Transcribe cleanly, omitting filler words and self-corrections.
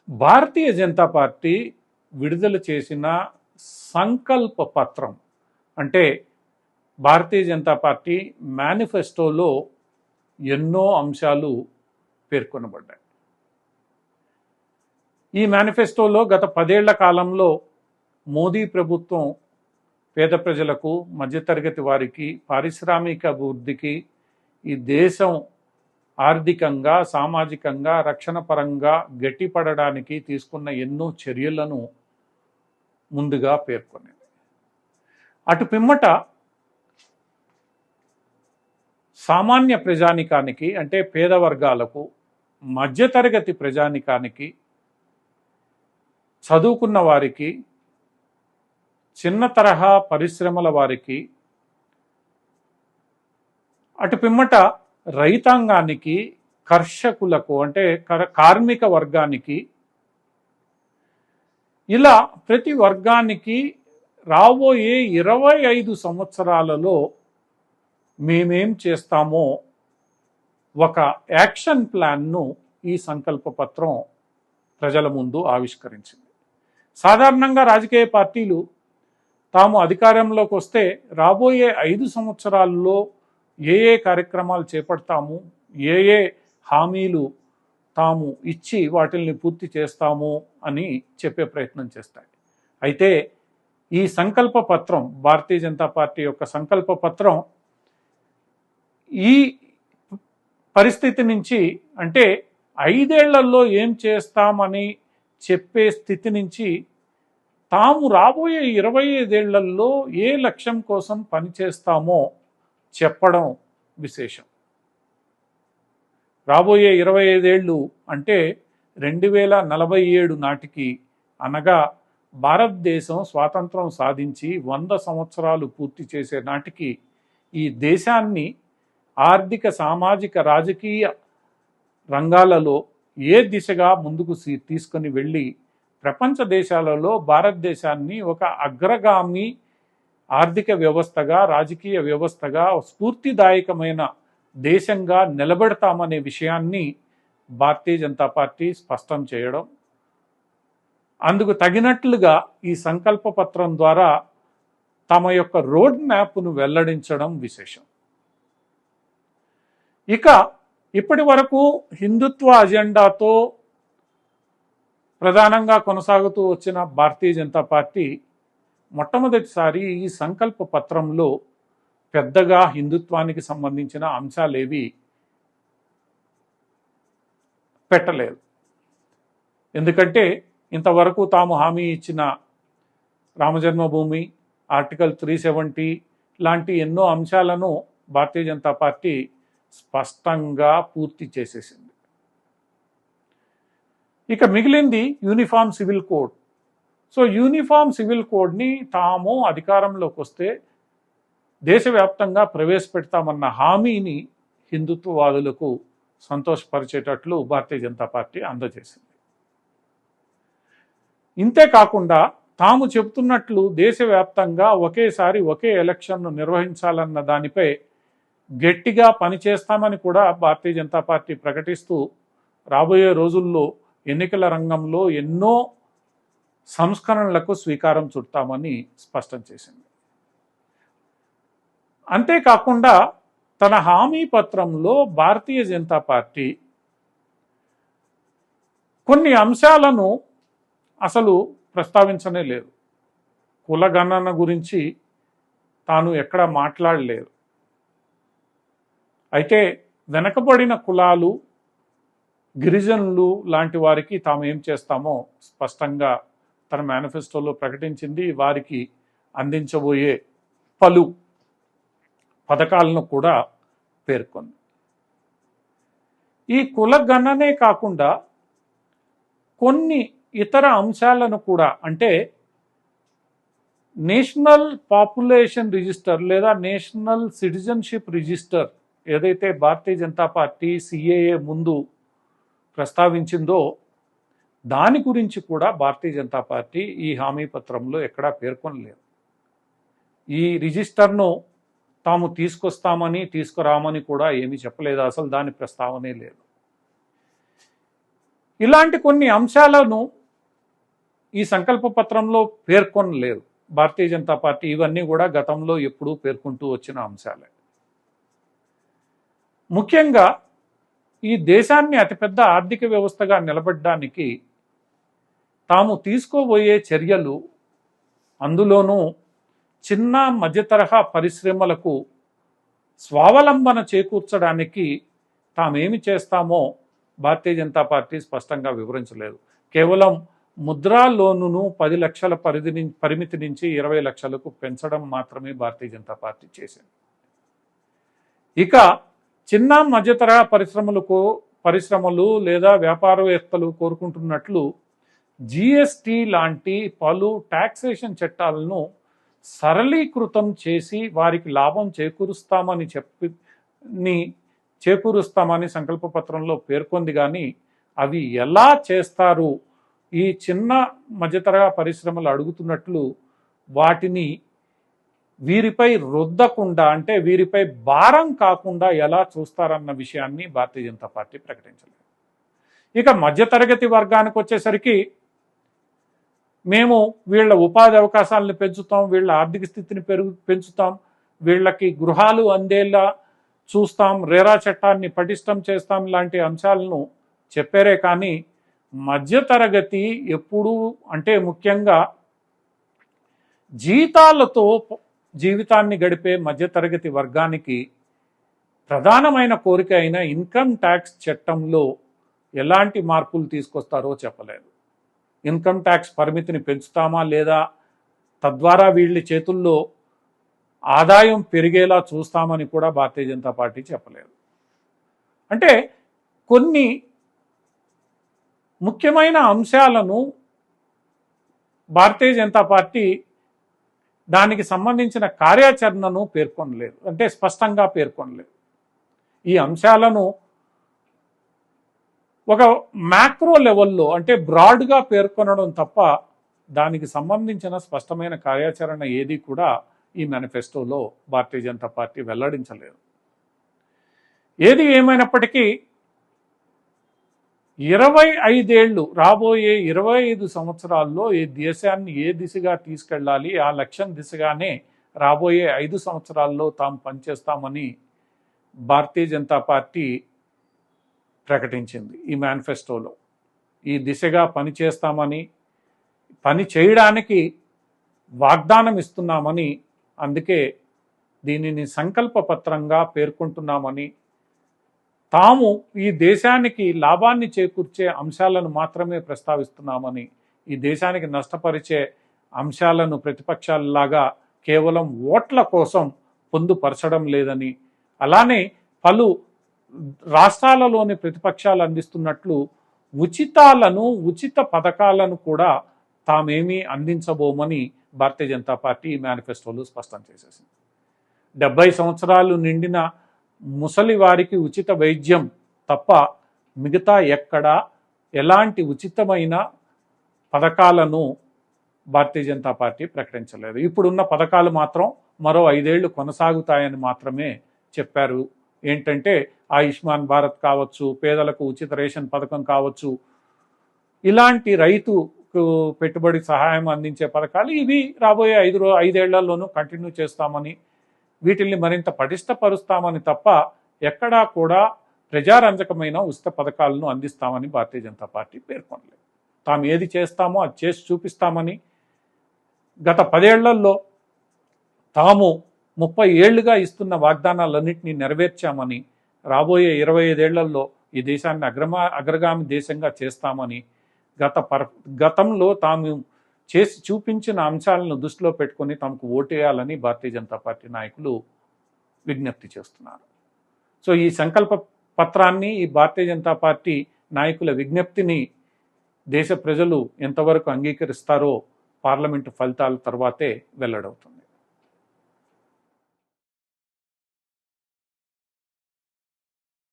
Bharatiya Janata party విడుదల చేసిన సంకల్ప పత్రం అంటే భారతీయ జనతా పార్టీ మేనిఫెస్టోలో ఎన్నో అంశాలు పేర్కొనబడ్డాయి. ఈ మేనిఫెస్టోలో గత 10 ఏళ్ల కాలంలో మోదీ ప్రభుత్వం పేద ప్రజలకు, మధ్యతరగతి వారికి, పారిశ్రామిక అభివృద్ధికి, ఈ దేశం ఆర్థికంగా, సామాజికంగా, రక్షణ పరంగా గట్టిపడడానికి తీసుకున్న ఎన్నో చర్యలను ముందుగా పేర్కొనేది. అటు పిమ్మట సామాన్య ప్రజానికానికి అంటే పేద వర్గాలకు, మధ్యతరగతి ప్రజానికానికి, చదువుకున్న వారికి, చిన్న తరహా పరిశ్రమల వారికి, అటు పిమ్మట రైతాంగానికి, కర్షకులకు అంటే కార్మిక వర్గానికి, ఇలా ప్రతి వర్గానికి రాబోయే 25 సంవత్సరాలలో మేమేం చేస్తామో ఒక యాక్షన్ ప్లాన్ను ఈ సంకల్ప పత్రం ప్రజల ముందు ఆవిష్కరించింది. సాధారణంగా రాజకీయ పార్టీలు తాము అధికారంలోకి వస్తే రాబోయే 5 సంవత్సరాల్లో ఏ కార్యక్రమాలు చేపడతాము, ఏ హామీలు తాము ఇచ్చి వాటిల్ని పూర్తి చేస్తాము అని చెప్పే ప్రయత్నం చేస్తాయి. అయితే ఈ సంకల్ప పత్రం, భారతీయ జనతా పార్టీ యొక్క సంకల్ప పత్రం ఈ పరిస్థితి నుంచి అంటే 5 ఏళ్లలో ఏం చేస్తామని చెప్పే స్థితి నుంచి తాము రాబోయే 25 ఏళ్లలో ఏ లక్ష్యం కోసం పనిచేస్తామో చెప్పడం విశేషం. రాబోయే 25 ఏళ్ళు అంటే 2047 నాటికి, అనగా భారతదేశం స్వాతంత్రం సాధించి 100 సంవత్సరాలు పూర్తి చేసే నాటికి ఈ దేశాన్ని ఆర్థిక, సామాజిక, రాజకీయ రంగాలలో ఏ దిశగా ముందుకు తీసుకొని వెళ్ళి ప్రపంచ దేశాలలో భారతదేశాన్ని ఒక అగ్రగామి ఆర్థిక వ్యవస్థగా, రాజకీయ వ్యవస్థగా, స్ఫూర్తిదాయకమైన దేశంగా నిలబెడతామనే విషయాన్ని భారతీయ జనతా పార్టీ స్పష్టం చేయడం, అందుకు తగినట్లుగా ఈ సంకల్ప పత్రం ద్వారా తమ యొక్క రోడ్ మ్యాప్ను వెల్లడించడం విశేషం. ఇక ఇప్పటి వరకు హిందుత్వ అజెండాతో ప్రధానంగా కొనసాగుతూ వచ్చిన భారతీయ జనతా పార్టీ మొట్టమొదటిసారి ఈ సంకల్ప పత్రంలో పెద్దగా హిందుత్వానికి సంబంధించిన అంశాలేవి పెట్టలేదు. ఎందుకంటే ఇంతవరకు తాము హామీ ఇచ్చిన రామజన్మభూమి, ఆర్టికల్ 370 లాంటి ఎన్నో అంశాలను భారతీయ జనతా పార్టీ స్పష్టంగా పూర్తి చేసేసింది. ఇక మిగిలింది uniform civil code. So uniform civil కోడ్ని తాము అధికారంలోకి వస్తే దేశవ్యాప్తంగా ప్రవేశపెడతామన్న హామీని హిందుత్వవాదులకు సంతోషపరిచేటట్లు భారతీయ జనతా పార్టీ అందజేసింది. ఇంతేకాకుండా తాము చెబుతున్నట్లు దేశవ్యాప్తంగా ఒకేసారి ఒకే ఎలక్షన్ను నిర్వహించాలన్న దానిపై గట్టిగా పనిచేస్తామని కూడా భారతీయ జనతా పార్టీ ప్రకటిస్తూ రాబోయే రోజుల్లో ఎన్నికల రంగంలో ఎన్నో సంస్కరణలకు శ్రీకారం చుడతామని స్పష్టం చేసింది. అంతేకాకుండా తన హామీ పత్రంలో భారతీయ జనతా పార్టీ కొన్ని అంశాలను అసలు ప్రస్తావించనే లేదు. కులగణన గురించి తాను ఎక్కడా మాట్లాడలేదు. అయితే వెనకబడిన కులాలు, గిరిజనులు లాంటి వారికి తాము ఏం చేస్తామో స్పష్టంగా తన మేనిఫెస్టోలో ప్రకటించింది. వారికి అందించబోయే పలు పథకాలను కూడా పేర్కొంది. ఈ కులగణనే కాకుండా కొన్ని ఇతర అంశాలను కూడా, అంటే నేషనల్ పాపులేషన్ రిజిస్టర్ లేదా నేషనల్ సిటిజన్షిప్ రిజిస్టర్ ఏదైతే భారతీయ జనతా పార్టీ సిఏఏ ముందు ప్రస్తావించిందో దాని గురించి కూడా భారతీయ జనతా పార్టీ ఈ హామీ పత్రంలో ఎక్కడా పేర్కొనలేదు. ఈ రిజిస్టర్ను తాము తీసుకొస్తామని, తీసుకురామని కూడా ఏమీ చెప్పలేదు. అసలు దాని ప్రస్తావనే లేదు. ఇలాంటి కొన్ని అంశాలను ఈ సంకల్ప పత్రంలో పేర్కొనలేదు భారతీయ జనతా పార్టీ. ఇవన్నీ కూడా గతంలో ఎప్పుడూ పేర్కొంటూ వచ్చిన అంశాలే. ముఖ్యంగా ఈ దేశాన్ని అతిపెద్ద ఆర్థిక వ్యవస్థగా నిలబెట్టడానికి తాము తీసుకోబోయే చర్యలు, అందులోనూ చిన్న మధ్యతరహా పరిశ్రమలకు స్వావలంబన చేకూర్చడానికి తామేమి చేస్తామో భారతీయ జనతా పార్టీ స్పష్టంగా వివరించలేదు. కేవలం ముద్రా లోనును 10 లక్షల పరిమితి నుంచి 20 లక్షలకు పెంచడం మాత్రమే భారతీయ జనతా పార్టీ చేసింది. ఇక చిన్న మధ్యతరహా పరిశ్రమలు లేదా వ్యాపారవేత్తలు కోరుకుంటున్నట్లు జిఎస్టి లాంటి పలు టాక్సేషన్ చట్టాలను సరళీకృతం చేసి వారికి లాభం చేకూరుస్తామని సంకల్ప పత్రంలో పేర్కొంది. కానీ అవి ఎలా చేస్తారు, ఈ చిన్న మధ్యతరహా పరిశ్రమలు అడుగుతున్నట్లు వాటిని వీరిపై రుద్దకుండా, అంటే వీరిపై భారం కాకుండా ఎలా చూస్తారన్న విషయాన్ని భారతీయ జనతా పార్టీ ప్రకటించలేదు. ఇక మధ్యతరగతి వర్గానికి వచ్చేసరికి మేము వీళ్ళ ఉపాధి అవకాశాలను పెంచుతాం, వీళ్ళ ఆర్థిక స్థితిని పెంచుతాం, వీళ్ళకి గృహాలు అందేలా చూస్తాం, రేరా చట్టాన్ని పటిష్టం చేస్తాం లాంటి అంశాలను చెప్పారే. కానీ మధ్యతరగతి ఎప్పుడూ, అంటే ముఖ్యంగా జీతాలతో జీవితాన్ని గడిపే మధ్యతరగతి వర్గానికి ప్రధానమైన కోరిక అయిన ఇన్కమ్ ట్యాక్స్ చట్టంలో ఎలాంటి మార్పులు తీసుకొస్తారో చెప్పలేదు. ఇన్కమ్ ట్యాక్స్ పరిమితిని పెంచుతామా లేదా, తద్వారా వీళ్ళ చేతుల్లో ఆదాయం పెరిగేలా చూస్తామని కూడా భారతీయ జనతా పార్టీ చెప్పలేదు. అంటే కొన్ని ముఖ్యమైన అంశాలను భారతీయ జనతా పార్టీ దానికి సంబంధించిన కార్యాచరణను పేర్కొనలేదు, అంటే స్పష్టంగా పేర్కొనలేదు. ఈ అంశాలను ఒక మ్యాక్రో లెవెల్లో, అంటే బ్రాడ్గా పేర్కొనడం తప్ప దానికి సంబంధించిన స్పష్టమైన కార్యాచరణ ఏది కూడా ఈ మేనిఫెస్టోలో భారతీయ జనతా పార్టీ వెల్లడించలేదు. ఏది ఏమైనప్పటికీ 25 ఏళ్ళు, రాబోయే 25 సంవత్సరాల్లో ఈ దేశాన్ని ఏ దిశగా తీసుకెళ్ళాలి, ఆ లక్ష్యం దిశగానే రాబోయే 5 సంవత్సరాల్లో తాము పనిచేస్తామని భారతీయ జనతా పార్టీ ప్రకటించింది ఈ మేనిఫెస్టోలో. ఈ దిశగా పనిచేస్తామని, పని చేయడానికి వాగ్దానం ఇస్తున్నామని, అందుకే దీనిని సంకల్ప పత్రంగా పేర్కొంటున్నామని, తాము ఈ దేశానికి లాభాన్ని చేకూర్చే అంశాలను మాత్రమే ప్రస్తావిస్తున్నామని, ఈ దేశానికి నష్టపరిచే అంశాలను ప్రతిపక్షాలలాగా కేవలం ఓట్ల కోసం పొందుపరచడం లేదని, అలానే పలు రాష్ట్రాలలోని ప్రతిపక్షాలు అందిస్తున్నట్లు ఉచిత పథకాలను కూడా తామేమీ అందించబోమని భారతీయ జనతా పార్టీ మేనిఫెస్టోలో స్పష్టం చేసేసింది. 70 సంవత్సరాలు నిండిన ముసలి వారికి ఉచిత వైద్యం తప్ప మిగతా ఎక్కడా ఎలాంటి ఉచితమైన పథకాలను భారతీయ జనతా పార్టీ ప్రకటించలేదు. ఇప్పుడున్న పథకాలు మాత్రం మరో 5 ఏళ్లు కొనసాగుతాయని మాత్రమే చెప్పారు. ఏంటంటే ఆయుష్మాన్ భారత్ కావచ్చు, పేదలకు ఉచిత రేషన్ పథకం కావచ్చు, ఇలాంటి రైతు పెట్టుబడి సహాయం అందించే పథకాలు ఇవి రాబోయే 5 ఏళ్లలోనూ కంటిన్యూ చేస్తామని, వీటిల్ని మరింత పటిష్టపరుస్తామని తప్ప ఎక్కడా కూడా ప్రజారంజకమైన ఉచిత పథకాలను అందిస్తామని భారతీయ జనతా పార్టీ పేర్కొనలేదు. తాము ఏది చేస్తామో అది చేసి చూపిస్తామని, గత 10 ఏళ్లలో తాము 30 ఏళ్లుగా ఇస్తున్న వాగ్దానాలన్నింటినీ నెరవేర్చామని, రాబోయే 25 ఏళ్లలో ఈ దేశాన్ని అగ్రగామి దేశంగా చేస్తామని, గతంలో తాము చేసి చూపించిన అంశాలను దృష్టిలో పెట్టుకొని తమకు ఓటేయాలని భారతీయ జనతా పార్టీ నాయకులు విజ్ఞప్తి చేస్తున్నారు. సో ఈ సంకల్ప పత్రాన్ని, ఈ భారతీయ జనతా పార్టీ నాయకుల విజ్ఞప్తిని దేశ ప్రజలు ఎంతవరకు అంగీకరిస్తారో పార్లమెంటు ఫలితాల తర్వాతే వెల్లడవుతుంది.